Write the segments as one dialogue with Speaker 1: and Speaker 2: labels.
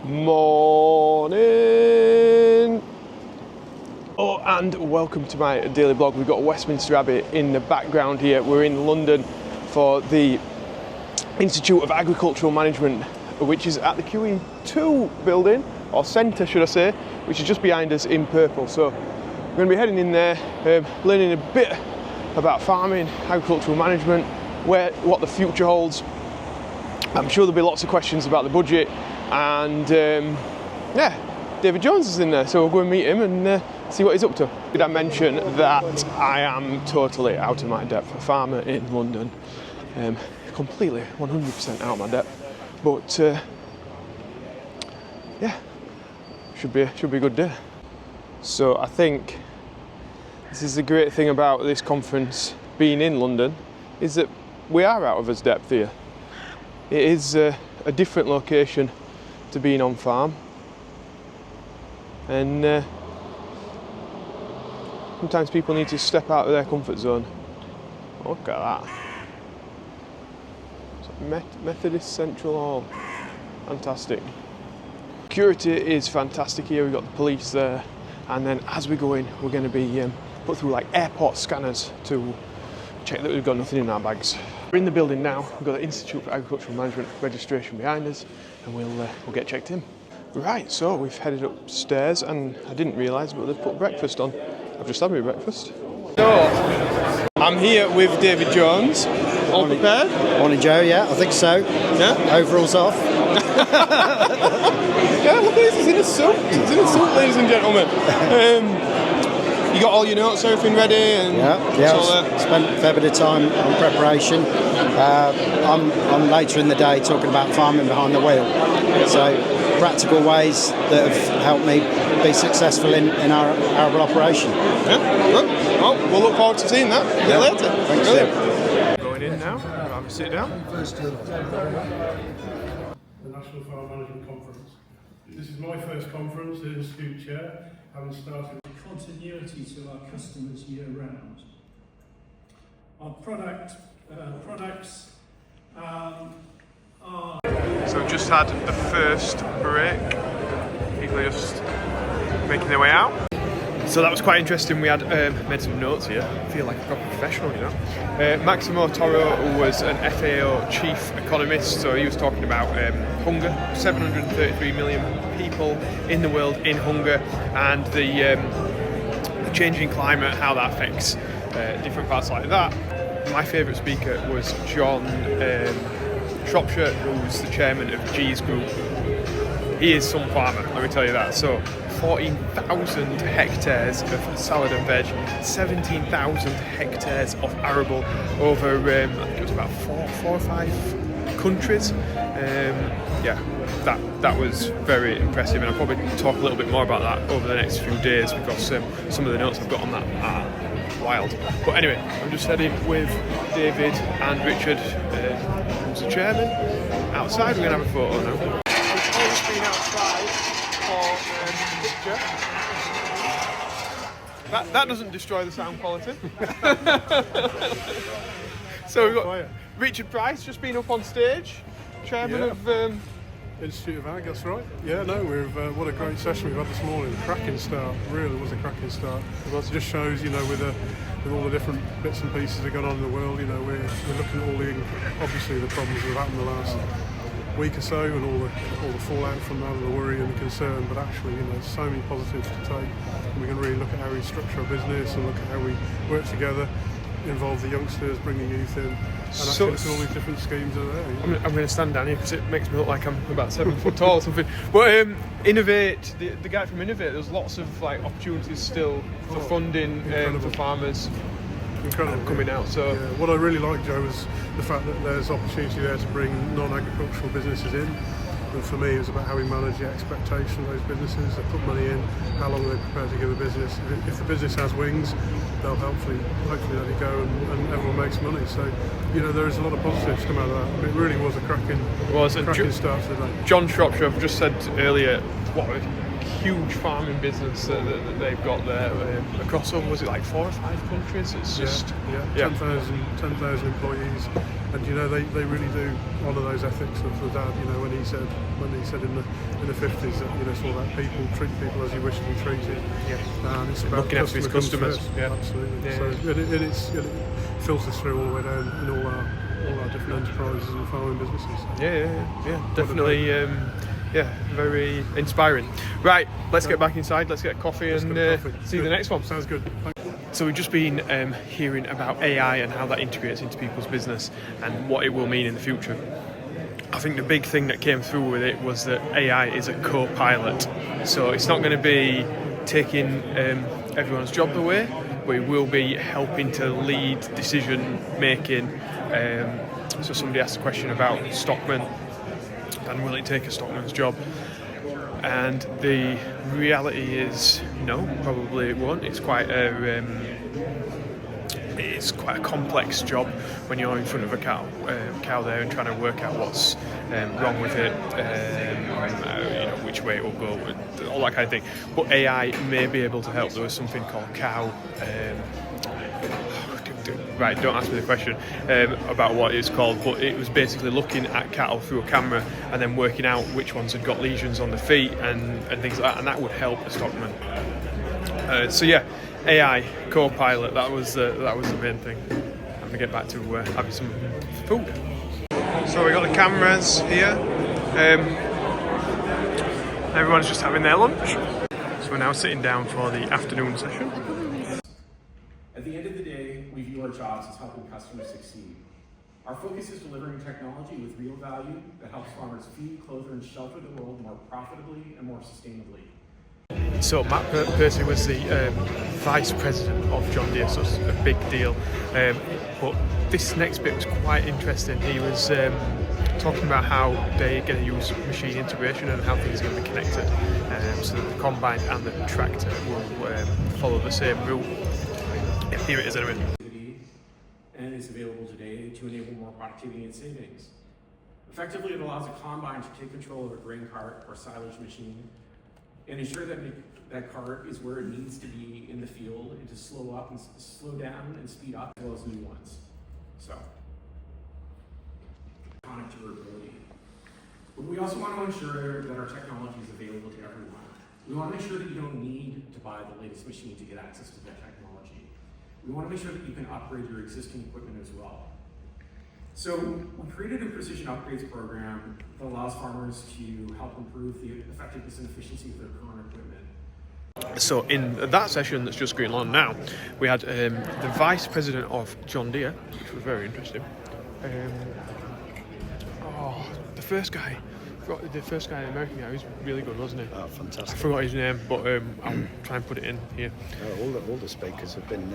Speaker 1: Morning! Oh, and welcome to my daily blog. We've got Westminster Abbey in the background here. We're in London for the Institute of Agricultural Management, which is at the QE2 building, or centre should I say, which is just behind us in purple. So we're going to be heading in there, learning a bit about farming, agricultural management, what the future holds. I'm sure there'll be lots of questions about the budget, and yeah, David Jones is in there, so we'll go and meet him and see what he's up to. Did I mention that I am totally out of my depth? A farmer in London, completely 100% out of my depth, but yeah, should be a good day. So I think this is the great thing about this conference being in London, is that we are out of his depth here. It is a different location to being on farm, and sometimes people need to step out of their comfort zone. Look at that. It's like Methodist Central Hall. Fantastic. Security is fantastic here. We've got the police there, and then as we go in, we're going to be put through like airport scanners to check that we've got nothing in our bags. We're in the building now. We've got the Institute for Agricultural Management registration behind us, and we'll get checked in. Right, so we've headed upstairs, and I didn't realise, but they've put breakfast on. I've just had my breakfast. So, I'm here with David Jones. All prepared?
Speaker 2: Morning, Joe. Yeah, I think so.
Speaker 1: Yeah?
Speaker 2: Overalls off.
Speaker 1: Yeah, look at this. He's in a suit. He's in a suit, ladies and gentlemen. You got all your notes, everything ready? And
Speaker 2: yeah. Spent a fair bit of time on preparation. I'm later in the day talking about farming behind the wheel. So practical ways that have helped me be successful in our arable operation.
Speaker 1: Yeah, good. Well, we'll look forward to seeing that a bit later.
Speaker 2: Thanks,
Speaker 1: Steve. Going in now. Have a sit down.
Speaker 3: The National Farm Management Conference. This is my first conference as Institute Chair, having started.
Speaker 4: Continuity to our customers year round. Our products are.
Speaker 1: So we've just had the first break. People are just making their way out. So that was quite interesting. We had made some notes here. I feel like a proper professional, you know. Maximo Toro was an FAO chief economist, so he was talking about hunger. 733 million people in the world in hunger, and the changing climate, how that affects different parts like that. My favourite speaker was John Shropshire, who's the chairman of G's Group. He is some farmer, let me tell you that. So 14,000 hectares of salad and veg, 17,000 hectares of arable over, I think it was about four or five countries. Yeah, that was very impressive, and I'll probably talk a little bit more about that over the next few days, because some of the notes I've got on that are wild. But anyway, I'm just heading with David and Richard, who's the chairman. Outside, we're going to have a photo now. We've always been outside for the picture. That doesn't destroy the sound quality. So we've got Richard Price just been up on stage, chairman of
Speaker 3: Institute of Ag, that's right. Yeah, no, what a great session we've had this morning. A cracking start, really was a cracking start. It just shows, you know, with all the different bits and pieces that are going on in the world, you know, we're looking at all obviously the problems that have happened the last week or so, and all the fallout from that, and the worry and the concern, but actually, you know, there's so many positives to take, and we can really look at how we structure our business and look at how we work together, involve the youngsters, bring the youth in, and actually look at all these different schemes that are there. You know?
Speaker 1: I'm going to stand down here because it makes me look like I'm about 7 foot tall or something. But Innovate, the guy from Innovate, there's lots of like opportunities still for funding for farmers.
Speaker 3: Incredible
Speaker 1: coming out. So
Speaker 3: yeah. What I really like, Joe, is the fact that there's opportunity there to bring non-agricultural businesses in. And for me, it was about how we manage the expectation of those businesses. They put money in, how long are they prepared to give a business. If the business has wings, they'll hopefully let it go, and everyone makes money. So, you know, there is a lot of positives come out of that. But it really was a cracking start to the day.
Speaker 1: John Shropshire, I've just said earlier, what a huge farming business that they've got there across over, was it like 4 or 5 countries? It's just
Speaker 3: 10,000 employees, and you know they really do honour those ethics of the dad. You know when he said in the 50s that you know it's all about people, treat people as you wish to be treated. And it's about
Speaker 1: looking after his customers.
Speaker 3: Yeah, absolutely.
Speaker 1: Yeah.
Speaker 3: So it filters through all the way down in all our different enterprises and farming businesses.
Speaker 1: Yeah, definitely. Very inspiring. Right, let's get back inside. Let's get a coffee and see you the next one.
Speaker 3: Sounds good.
Speaker 1: So we've just been hearing about AI and how that integrates into people's business and what it will mean in the future. I think the big thing that came through with it was that AI is a co-pilot. So it's not going to be taking everyone's job away, but it will be helping to lead decision making. So somebody asked a question about stockmen and will it take a stockman's job? And the reality is no, probably it won't. It's quite a complex job when you're in front of a cow there and trying to work out what's wrong with it, which way it will go, all that kind of thing. But AI may be able to help. There was something called cow. Right, don't ask me the question about what it's called, but it was basically looking at cattle through a camera and then working out which ones had got lesions on the feet and things like that, and that would help a stockman. AI co-pilot, that was the main thing. I'm going to get back to having some food. So we got the cameras here. Everyone's just having their lunch. So we're now sitting down for the afternoon session.
Speaker 5: At the end of the day, we view our jobs as helping customers succeed. Our focus is delivering technology with real value that helps farmers feed, clothe, and shelter the world more profitably and more sustainably.
Speaker 1: So Matt Percy was the Vice President of John Deere, so it's a big deal. But this next bit was quite interesting. He was talking about how they're going to use machine integration and how things are going to be connected, so that the combine and the tractor will follow the same route. Here it is anyway.
Speaker 5: And is available today to enable more productivity and savings. Effectively, it allows a combine to take control of a grain cart or silage machine and ensure that that cart is where it needs to be in the field and to slow down and speed up, as well as new ones. So, iconic durability. But we also want to ensure that our technology is available to everyone. We want to make sure that you don't need to buy the latest machine to get access to that technology. We want to make sure that you can upgrade your existing equipment as well. So we created a precision upgrades program that allows farmers to help improve the effectiveness and efficiency of their current equipment.
Speaker 1: So in that session that's just going on now, we had the Vice President of John Deere, which was very interesting. The first guy, the American guy, was really good, wasn't he?
Speaker 2: Oh, fantastic.
Speaker 1: I forgot his name, but I'll try and put it in here.
Speaker 2: All the speakers have been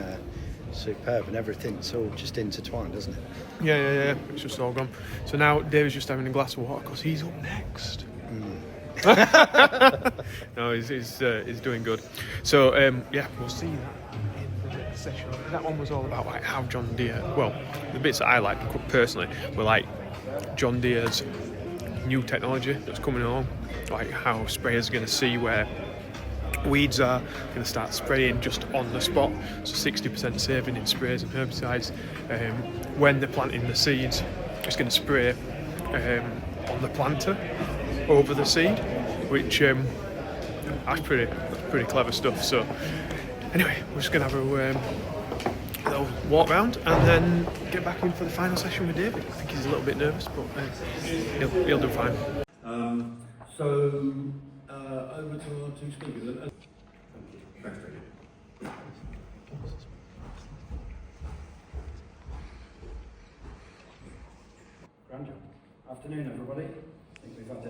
Speaker 2: superb, and everything's all just intertwined, isn't it?
Speaker 1: Yeah. It's just all gone. So now David's just having a glass of water because he's up next. No, he's doing good. So we'll see that in the next session. That one was all about like how John Deere. Well, the bits that I like personally were like John Deere's new technology that's coming along, like how sprayers are going to see where weeds are, going to start spraying just on the spot, so 60% saving in sprays and herbicides. When they're planting the seeds, it's going to spray on the planter over the seed, which that's pretty clever stuff. So anyway, we're just going to have a little walk round and then get back in for the final session with David. I think he's a little bit nervous, but he'll do fine.
Speaker 5: Over to our two speakers. Thanks, David.
Speaker 2: Grand job. Afternoon, everybody. I think we've had a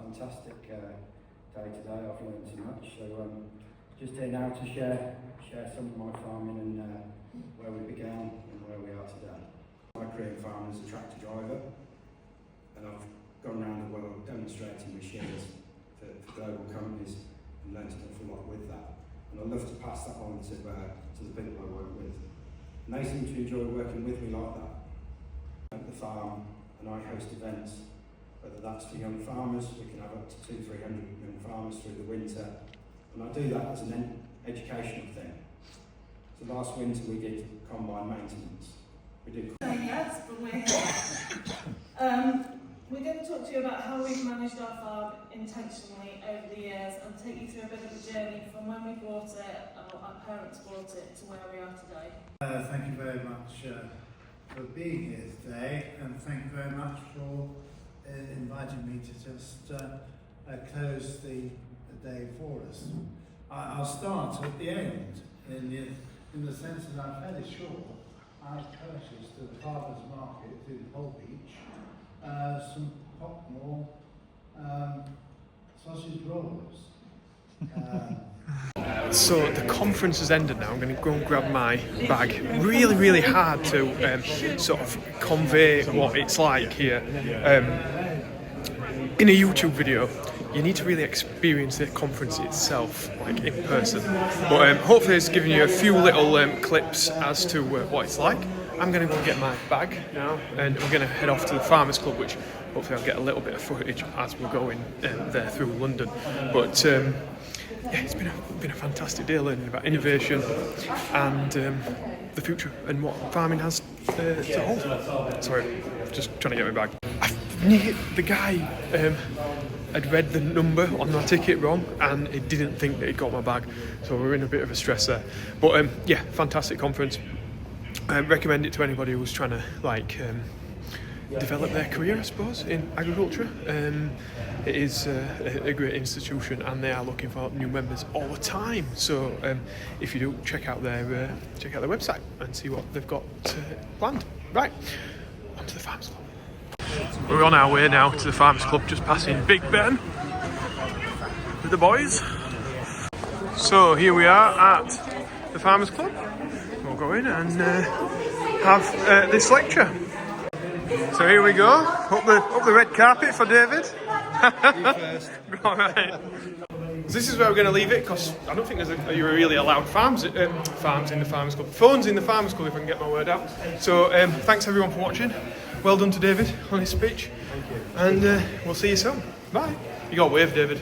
Speaker 2: fantastic day today. I've learned so much. So just here now to share some of my farming and where we began and where we are today. My career in farming as a tractor driver, and I've gone around the world demonstrating machines for global companies and learned an awful lot with that. And I'd love to pass that on to the people I work with. And they seem to enjoy working with me like that. At the farm, and I host events, whether that's for young farmers, we can have up to 200-300 young farmers through the winter,
Speaker 6: And I do that as an educational thing. So last winter we did combine maintenance. We did.
Speaker 7: Yes, but we're here. We're going to talk to you about how we've managed our farm intentionally over the years and take you through a bit of a journey from when we bought it, or our parents bought it, to where we are today.
Speaker 8: Thank you very much for being here today, and thank you very much for inviting me to just close the day for us. I'll start at the end, in the sense that I'm fairly sure I purchased at the farmer's market in Pole Beach some Pockmore sausage rolls.
Speaker 1: So the conference has ended now. I'm going to go and grab my bag. Really hard to sort of convey what it's like here in a YouTube video. You need to really experience the conference itself, like in person. But hopefully it's given you a few little clips as to what it's like. I'm going to go get my bag now, and we're going to head off to the Farmers Club, which hopefully I'll get a little bit of footage as we're going there through London. But yeah, it's been a fantastic day learning about innovation and the future and what farming has to hold. Sorry, just trying to get my bag. The guy had read the number on my ticket wrong, and he didn't think that he'd got my bag, so we're in a bit of a stress there. But yeah, fantastic conference. I recommend it to anybody who's trying to develop their career, I suppose, in agriculture. It is a great institution, and they are looking for new members all the time. So if you do, check out their website and see what they've got planned. Right, on to the Farmers Club. We're on our way now to the Farmers Club, just passing Big Ben with the boys. So here we are at the Farmers Club. We'll go in and have this lecture. So here we go, up the red carpet for David. You first. Right. This is where we're going to leave it, because I don't think you're really allowed farms in the Farmers Club. Phones in the Farmers Club, if I can get my word out. So thanks everyone for watching. Well done to David on his speech. Thank you. And we'll see you soon. Bye. You got to wave, David.